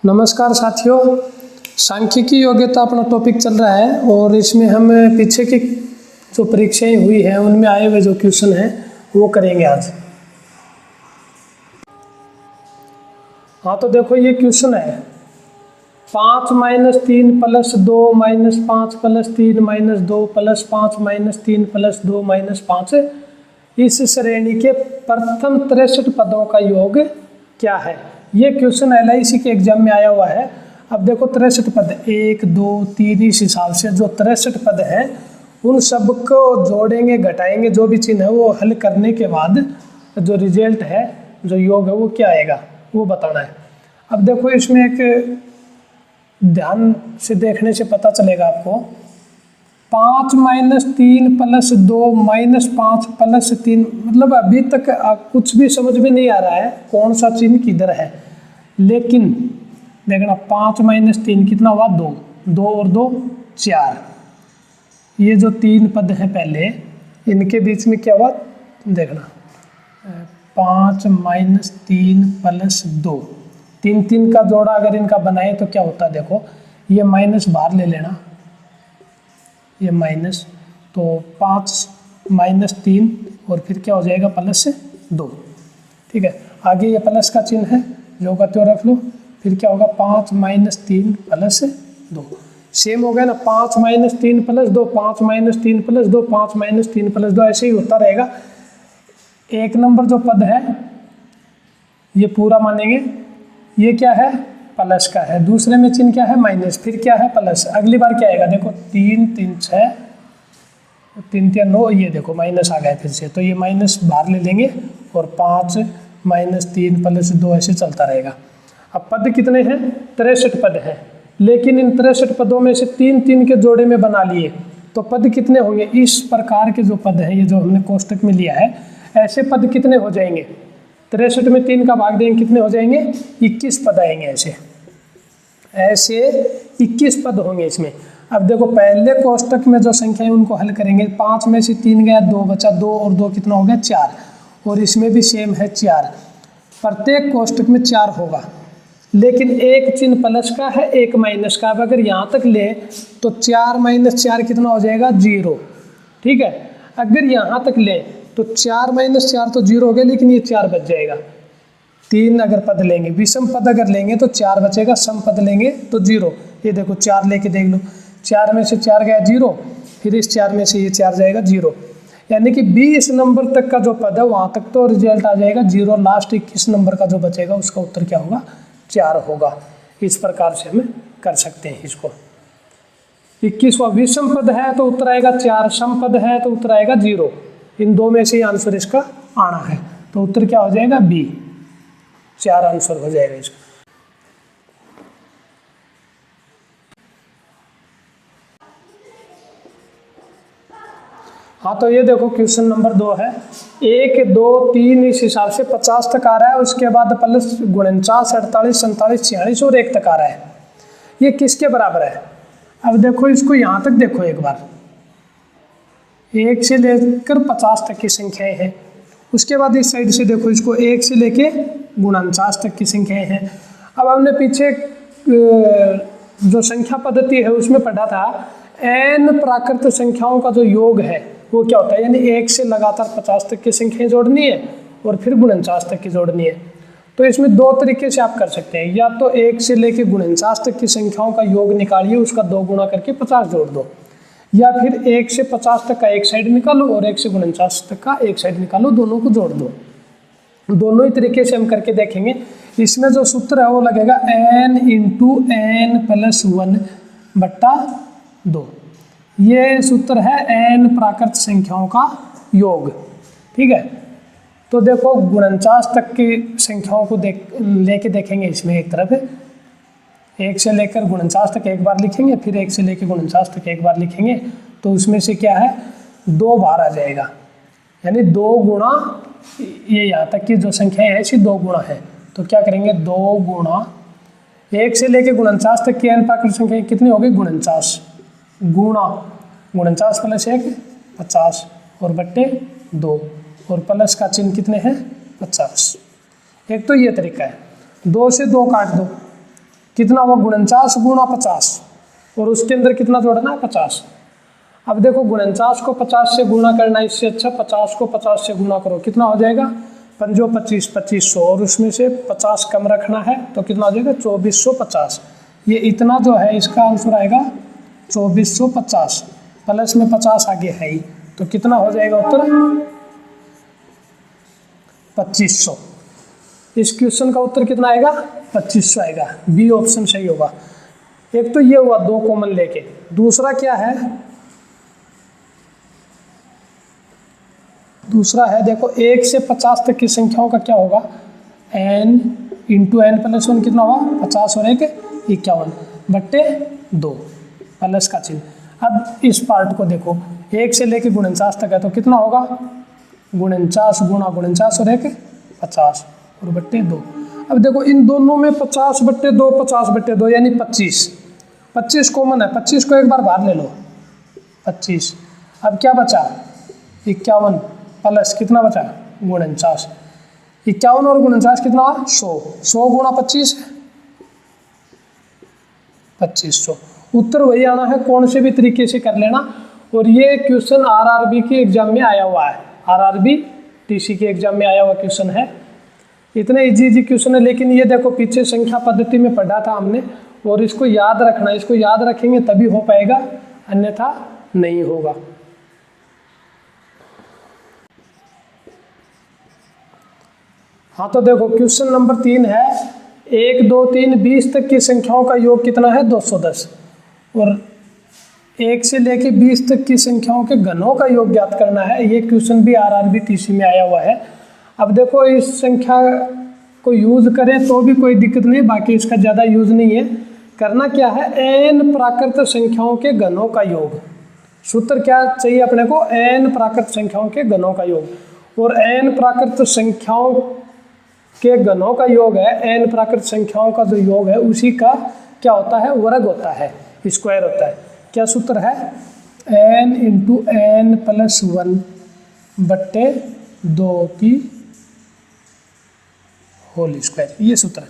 नमस्कार साथियों, सांख्यिकी योग्यता अपना टॉपिक चल रहा है और इसमें हम पीछे की जो परीक्षाएं हुई हैं उनमें आए हुए जो क्वेश्चन हैं वो करेंगे आज। हाँ तो देखो ये क्वेश्चन है 5 - 3 + 2 - 5 + 3 - 2 + 5 - 3 + 2 - 5 इस श्रेणी के प्रथम 63 पदों का योग क्या है। ये क्वेश्चन LIC के एग्जाम में आया हुआ है। अब देखो 63 पद 1 2 3 इस हिसाब से जो 63 पद हैं उन सबको जोड़ेंगे घटाएंगे, जो भी चिन्ह है वो हल करने के बाद जो रिजल्ट है जो योग है वो क्या आएगा वो बताना है। अब देखो इसमें एक ध्यान से देखने से पता चलेगा आपको 5 - 3 + 2 - 5 + 3 मतलब अभी तक कुछ भी समझ में नहीं आ रहा है कौन सा चिन्ह किधर है, लेकिन देखना 5 - 3 कितना हुआ 2, 2 और 2 4। ये जो 3 पद है पहले इनके बीच में क्या हुआ देखना 5 - 3 + 2 3 3 का जोड़ा अगर इनका बनाए तो क्या होता है। देखो ये माइनस बाहर ले लेना, ये माइनस तो 5 - 3 और फिर क्या हो जाएगा +2। ठीक है, आगे ये प्लस का चिन्ह है जो का त्यों रख लो, फिर क्या होगा 5 - 3 + 2 सेम हो गया ना। 5 - 3 + 2 5 - 3 + 2 5 - 3 + 2 ऐसे ही होता रहेगा। एक नंबर जो पद है ये पूरा मानेंगे, ये क्या है प्लस का है, दूसरे में चिन्ह क्या है माइनस, फिर क्या है प्लस। अगली बार क्या आएगा देखो 3 3 6 3 3 9 ये देखो माइनस आ गया फिर से, तो ये माइनस बाहर ले लेंगे और 5 - 3 + 2 ऐसे चलता रहेगा। अब पद कितने हैं 63 पद हैं, लेकिन इन 63 पदों में से 3 3 के जोड़े में बना लिए तो पद कितने होंगे। इस प्रकार के जो पद हैं ये जो हमने कोष्टक में लिया है ऐसे पद कितने हो जाएंगे 63 में 3 का भाग देंगे कितने हो जाएंगे 21 पद आएंगे। ऐसे 21 पद होंगे इसमें। अब देखो पहले कोष्टक में जो संख्या है उनको हल करेंगे, 5 में से 3 गया 2 बचा, 2 और 2 कितना हो गया 4 और इसमें भी सेम है 4। प्रत्येक कोष्टक में 4 होगा, लेकिन एक चिन्ह प्लस का है एक माइनस का। अब अगर यहाँ तक ले तो 4 - 4 कितना हो जाएगा 0। ठीक है, अगर यहाँ तक ले तो 4 - 4 तो 0 हो गया, लेकिन ये 4 बच जाएगा। 3 अगर पद लेंगे, विषम पद अगर लेंगे तो 4 बचेगा, सम पद लेंगे तो 0। ये देखो 4 लेके देख लो, 4 में से 4 गया 0, फिर इस 4 में से ये 4 जाएगा 0, यानी कि 20 नंबर तक का जो पद है वहाँ तक तो रिजल्ट आ जाएगा 0। लास्ट 21 नंबर का जो बचेगा उसका उत्तर क्या होगा 4 होगा। इस प्रकार से हम कर सकते हैं इसको। 21वां विषम पद है तो उत्तर आएगा 4, सम पद है तो उत्तर आएगा 0। इन दो में से आंसर इसका आना है, तो उत्तर क्या हो जाएगा B, 4 आंसर हो जाएगा इसका। हाँ तो ये देखो क्वेश्चन नंबर 2 है 1 2 3 इस हिसाब से 50 तक आ रहा है, उसके बाद प्लस 49 48 47 46 और 1 तक आ रहा है। ये किसके बराबर है। अब देखो इसको यहाँ तक देखो एक बार, 1 से लेकर 50 तक की संख्याएं हैं, उसके बाद इस साइड से देखो इसको 1 से लेके 49 तक की संख्याएं हैं। अब हमने पीछे जो संख्या पद्धति है उसमें पढ़ा था n प्राकृत संख्याओं का जो योग है वो क्या होता है, यानी 1 से लगातार 50 तक की संख्याएं जोड़नी है और फिर 49 तक की जोड़नी है। तो इसमें 2 तरीके से आप कर सकते हैं, या तो 1 से लेके 49 तक की संख्याओं का योग निकालिए, उसका 2 गुणा करके 50 जोड़ दो, या फिर 1 से 50 तक का एक साइड निकालो और 1 से 49 तक का एक साइड निकालो, दोनों को जोड़ दो। दोनों ही तरीके से हम करके देखेंगे। इसमें जो सूत्र है वो लगेगा n × n + 1/2। ये सूत्र है n प्राकृत संख्याओं का योग। ठीक है, तो देखो 49 तक की संख्याओं को लेके देखेंगे। इसमें एक तरफ 1 से लेकर 49 तक एक बार लिखेंगे, फिर 1 से लेकर 49 तक एक बार लिखेंगे, तो उसमें से क्या है 2 बार आ जाएगा, यानी 2 गुणा ये यहाँ तक की जो संख्या है ऐसी 2 गुणा है। तो क्या करेंगे 2 गुणा 1 से लेकर 49 तक की n प्राकृत संख्या कितनी होगी 49 गुणा 49 + 1 50 और बट्टे 2 और प्लस का चिन्ह कितने हैं 50। एक तो ये तरीका है, 2 से 2 काट दो कितना हुआ 49 गुणा 50 और उसके अंदर कितना जोड़ना है 50। अब देखो 49 को 50 से गुणा करना, इससे अच्छा 50 को 50 से गुणा करो, कितना हो जाएगा 5 25 2500 और उसमें से 50 कम रखना है तो कितना हो जाएगा 2450। ये इतना जो है इसका आंसर आएगा 2450 प्लस में 50 आगे है ही, तो कितना हो जाएगा उत्तर 2500। इस क्वेश्चन का उत्तर कितना आएगा 2500 आएगा। बी ऑप्शन सही होगा। एक तो ये हुआ 2 कॉमन लेके, दूसरा क्या है, दूसरा है देखो 1 से 50 तक की संख्याओं का क्या होगा n इंटू एन प्लस 1 कितना हुआ 50 और 1 51 बट्टे 2 प्लस का चिन्ह। अब इस पार्ट को देखो 1 से लेके 49 तक है तो कितना होगा 49 गुणा 49 और 1 50 और बट्टे 2। अब देखो इन दोनों में 50 बट्टे 2 50 बट्टे 2 यानी 25 कॉमन है, 25 को एक बार बाहर ले लो 25। अब क्या बचा 51 प्लस कितना बचा 49, 51 और 49 कितना 100 गुणा 25 2500। उत्तर वही आना है, कौन से भी तरीके से कर लेना। और ये क्वेश्चन आरआरबी के एग्जाम में आया हुआ है, आरआरबी टीसी के एग्जाम में आया हुआ क्वेश्चन है। इतने इजी क्वेश्चन है, लेकिन ये देखो पीछे संख्या पद्धति में पढ़ा था हमने और इसको याद रखना, इसको याद रखेंगे तभी हो पाएगा, अन्यथा नहीं होगा। हाँ तो देखो क्वेश्चन नंबर 3 है 1 2 3 20 तक की संख्याओं का योग कितना है 210 और 1 से लेके 20 तक की संख्याओं के घनों का योग ज्ञात करना है। ये क्वेश्चन भी आरआरबी टीसी में आया हुआ है। अब देखो इस संख्या को यूज करें तो भी कोई दिक्कत नहीं, बाकी इसका ज़्यादा यूज नहीं है। करना क्या है n प्राकृत संख्याओं के घनों का योग। सूत्र क्या चाहिए अपने को n प्राकृत संख्याओं के घनों का योग, और n प्राकृत संख्याओं के घनों का योग है, n प्राकृत संख्याओं का जो योग है उसी का क्या होता है वर्ग होता है, स्क्वायर होता है। क्या सूत्र है n इंटू एन प्लस 1 बट्टे 2 की होल स्क्वायर, ये सूत्र है।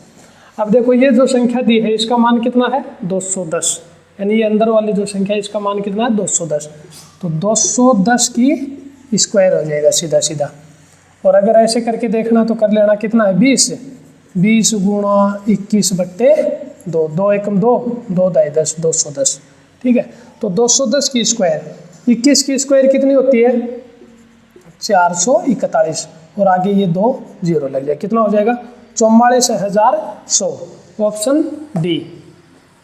अब देखो ये जो संख्या दी है इसका मान कितना है 210, यानी ये अंदर वाली जो संख्या है इसका मान कितना है 210, तो 210 की स्क्वायर हो जाएगा सीधा सीधा। और अगर ऐसे करके देखना तो कर लेना कितना है 20 गुणा 21 बट्टे 2, 2 एकम 2, 2 दाई 10, 210। ठीक है, तो 210 की स्क्वायर, 21 की स्क्वायर कितनी होती है 441 और आगे ये 2 जीरो लग जाए, कितना हो जाएगा 44100। ऑप्शन डी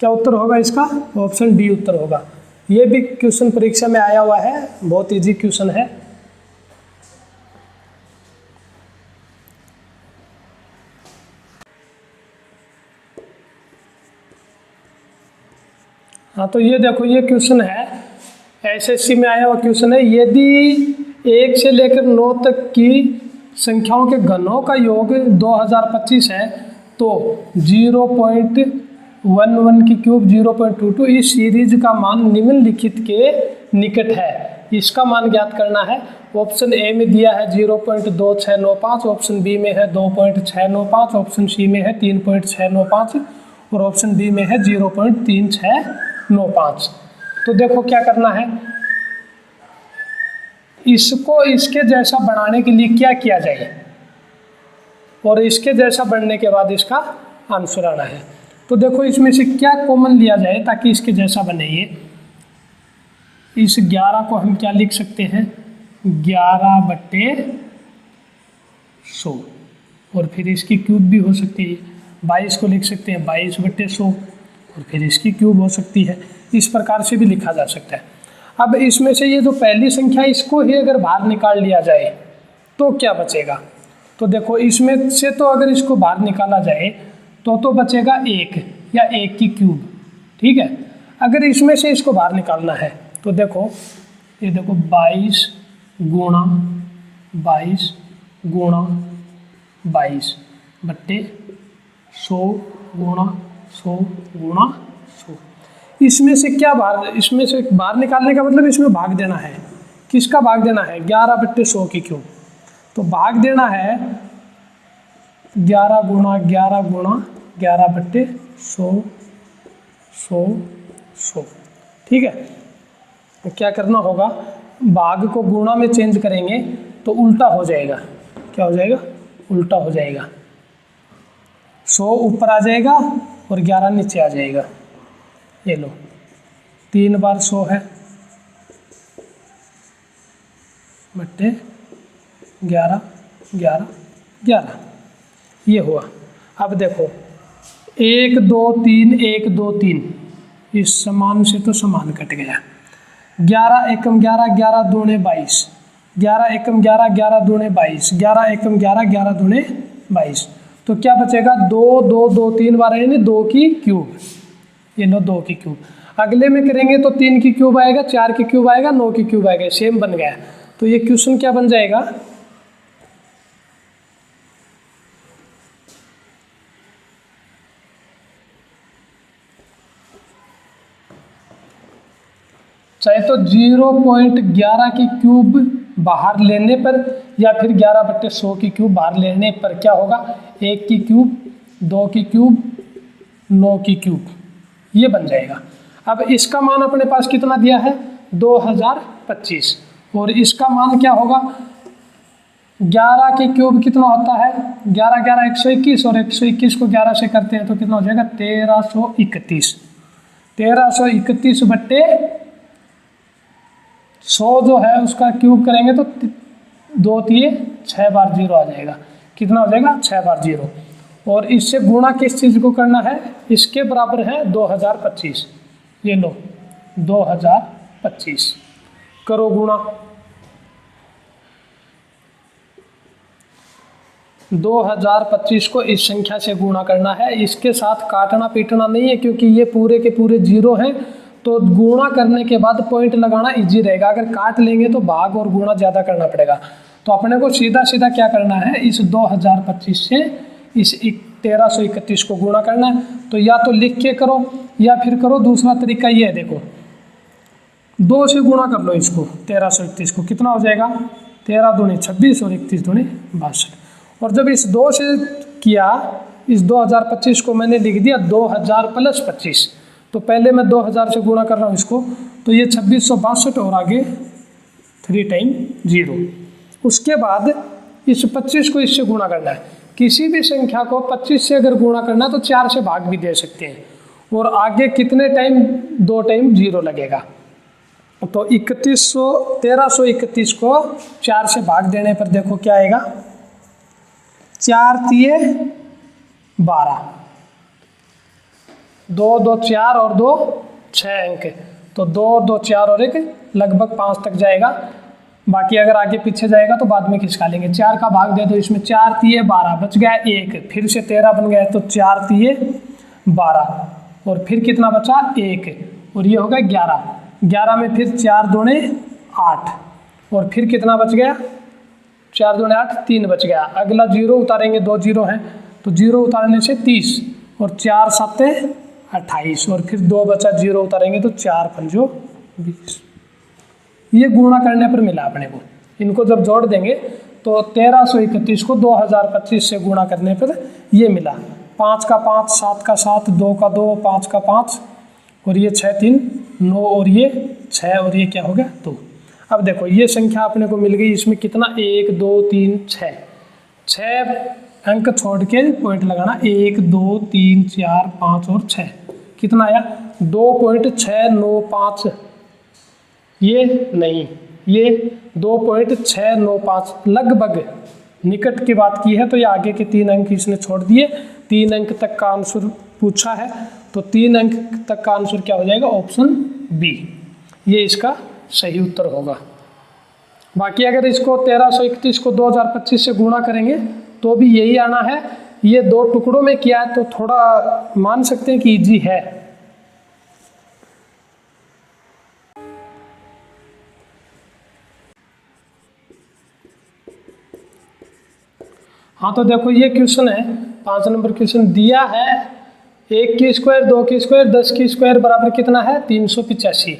क्या उत्तर होगा इसका, ऑप्शन डी उत्तर होगा। ये भी क्वेश्चन परीक्षा में आया हुआ है, बहुत इजी क्वेश्चन है। हाँ तो ये देखो ये क्वेश्चन है, एसएससी में आया हुआ क्वेश्चन है। यदि 1 से लेकर 9 तक की संख्याओं के घनों का योग 2025 है तो 0.11 की क्यूब 0.22 इस सीरीज का मान निम्नलिखित के निकट है, इसका मान ज्ञात करना है। ऑप्शन ए में दिया है 0.2695, ऑप्शन बी में है 2.695, ऑप्शन सी में है 3.695 और ऑप्शन डी में है 0.3695। तो देखो क्या करना है, इसको इसके जैसा बनाने के लिए क्या किया जाए और इसके जैसा बनने के बाद इसका आंसर आना है। तो देखो इसमें से क्या कॉमन लिया जाए ताकि इसके जैसा बने। ये इस 11 को हम क्या लिख सकते हैं 11/100 और फिर इसकी क्यूब भी हो सकती है। 22 को लिख सकते हैं 22/100 और फिर इसकी क्यूब हो सकती है। इस प्रकार से भी लिखा जा सकता है। अब इसमें से ये जो पहली संख्या इसको ही अगर बाहर निकाल लिया जाए तो क्या बचेगा। तो देखो इसमें से तो अगर इसको बाहर निकाला जाए तो बचेगा 1 या 1 की क्यूब। ठीक है, अगर इसमें से इसको बाहर निकालना है तो देखो ये देखो 22 गुणा 22 बट्टे 100 गुणा 100 गुणा 100। इसमें से क्या बाहर, इसमें से बाहर निकालने का मतलब इसमें भाग देना है। किसका भाग देना है 11/100 की क्यूब। तो भाग देना है 11 गुणा 11/100 ठीक है। क्या करना होगा, भाग को गुणा में चेंज करेंगे तो उल्टा हो जाएगा। क्या हो जाएगा? उल्टा हो जाएगा। 100 ऊपर आ जाएगा और 11 नीचे आ जाएगा। ये लो, 3 बार 100 है बट्टे 11 11 11, ये हुआ। अब देखो 1 2 3 1 2 3, इस समान से तो समान कट गया। 11 एकम 11 11 दूने 22, 11 एकम 11 11 दूने 22, 11 एकम 11 11 दूने 22, तो क्या बचेगा? 2 2 2 3 बार है 2 की क्यूब, ये लो 2 की क्यूब। अगले में करेंगे तो 3 की क्यूब आएगा, 4 की क्यूब आएगा, 9 की क्यूब आएगा, सेम बन गया। तो ये क्वेश्चन क्या बन जाएगा? चाहे तो 0.11 की क्यूब बाहर लेने पर या फिर 11/100 की क्यूब बाहर लेने पर क्या होगा? 1 की क्यूब, 2 की क्यूब, 9 की क्यूब, ये बन जाएगा। अब इसका मान अपने पास कितना दिया है? 2025, और इसका मान क्या होगा? 11 की क्यूब कितना होता है? 11 11 121, और 121 को 11 से करते हैं तो कितना हो जाएगा? 1331। 1331 बट्टे 100 जो है उसका क्यूब करेंगे तो 2 तिये 6 बार 0 आ जाएगा। कितना हो जाएगा? 6 बार 0। और इससे गुणा किस चीज़ को करना है? इसके बराबर है 2025। ये लो 2025, करो गुणा। 2025 को इस संख्या से गुणा करना है, इसके साथ काटना पीटना नहीं है क्योंकि ये पूरे के पूरे 0 हैं। तो गुणा करने के बाद पॉइंट लगाना इजी रहेगा, अगर काट लेंगे तो भाग और गुणा ज़्यादा करना पड़ेगा। तो अपने को सीधा सीधा क्या करना है? इस 2025 से इस 1331 को गुणा करना है। तो या तो लिख के करो या फिर करो दूसरा तरीका, ये है देखो, 2 से गुणा कर लो इसको 1331 को, कितना हो जाएगा? 13 दूनी 26 और 31 दूनी 62। और जब इस 2 से किया, इस 2025 को मैंने लिख दिया 2000 + 25, तो पहले मैं 2000 से गुणा कर रहा हूँ इसको, तो ये 2662 और आगे 3 टाइम 0। उसके बाद इस 25 को इससे गुणा करना है। किसी भी संख्या को 25 से अगर गुणा करना है तो 4 से भाग भी दे सकते हैं, और आगे कितने टाइम? 2 टाइम 0 लगेगा। तो 1331 को 4 से भाग देने पर देखो क्या आएगा? 4 तिये 12, 2 2 4 और 2 6 अंक, तो 2 2 4 और 1 लगभग 5 तक जाएगा। बाकी अगर आगे पीछे जाएगा तो बाद में खिसका लेंगे। 4 का भाग दे दो इसमें, 4 तिये 12, बच गया 1, फिर से 13 बन गया तो 4 तिये 12, और फिर कितना बचा? 1, और ये हो गया 11। 11 में फिर 4 दूने 8, और फिर कितना बच गया? 4 दूने 8, 3 बच गया। अगला 0 उतारेंगे, 2 0 हैं तो 0 उतारने से 30, और 4 7 28, और फिर 2 बचा, 0 उतारेंगे तो 4 5 20। ये गुणा करने पर मिला अपने को। इनको जब जोड़ देंगे तो 1331 को 2025 से गुणा करने पर ये मिला। 5 का 5, 7 का 7, 2 का 2, 5 का 5, और ये 6 3 9, और ये 6, और ये क्या हो गया? 2। अब देखो ये संख्या अपने को मिल गई। इसमें कितना? 1 2 3 6, 6 अंक छोड़ के पॉइंट लगाना, 1 2 3 4 5 और 6, कितना आया? 2.695। ये नहीं, ये 2.695, लगभग निकट की बात की है। तो ये आगे के 3 अंक इसने छोड़ दिए। 3 अंक तक का आंसर पूछा है, तो 3 अंक तक का आंसर क्या हो जाएगा? ऑप्शन बी, ये इसका सही उत्तर होगा। बाकी अगर इसको 1331 को 2025 से गुणा करेंगे तो भी यही आना है। ये 2 टुकड़ों में किया है तो थोड़ा मान सकते हैं कि इजी है। हाँ, तो देखो ये क्वेश्चन है, 5 नंबर क्वेश्चन दिया है। 1 की स्क्वायर, 2 की स्क्वायर, 10 की स्क्वायर बराबर कितना है? 385।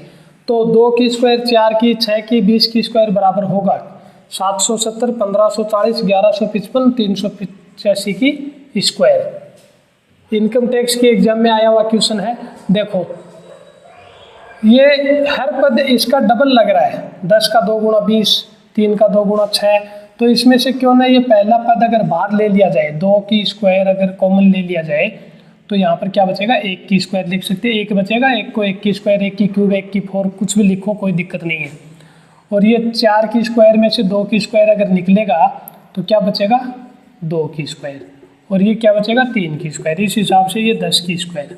तो 2 की स्क्वायर, 4 की, 6 की, 20 की स्क्वायर बराबर होगा 770, 1540, 1155, 385 की स्क्वायर। इनकम टैक्स के एग्जाम में आया हुआ क्वेश्चन है। देखो ये हर पद इसका डबल लग रहा है, 10 का 2 गुणा 20, 3 का 2 गुणा 6, तो इसमें से क्यों ना ये पहला पद अगर बाहर ले लिया जाए, 2 की स्क्वायर अगर कॉमन ले लिया जाए तो यहाँ पर क्या बचेगा, 1 की स्क्वायर लिख सकते हैं, 1 बचेगा, 1 को 1 की स्क्वायर, 1 की क्यूब, 1 की 4, कुछ भी लिखो कोई दिक्कत नहीं है। और ये 4 की स्क्वायर में से 2 की स्क्वायर अगर निकलेगा तो क्या बचेगा, 2 की स्क्वायर, और ये क्या बचेगा, 3 की स्क्वायर। इस हिसाब से ये 10 की स्क्वायर।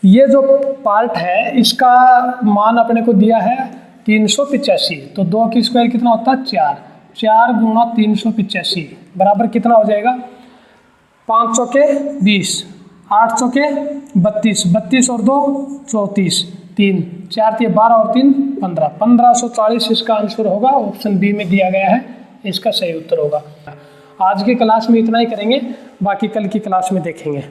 ये जो पार्ट है इसका मान अपने को दिया है 385, तो 2 की स्क्वायर कितना होता है, 4, 4 गुणा 385 बराबर कितना हो जाएगा, 500 के 20, 800 के 32, 32 और 2 34, 3 4 × 12 और 3 15, 1540 इसका आंसर होगा। ऑप्शन बी में दिया गया है, इसका सही उत्तर होगा। आज की क्लास में इतना ही करेंगे, बाकी कल की क्लास में देखेंगे।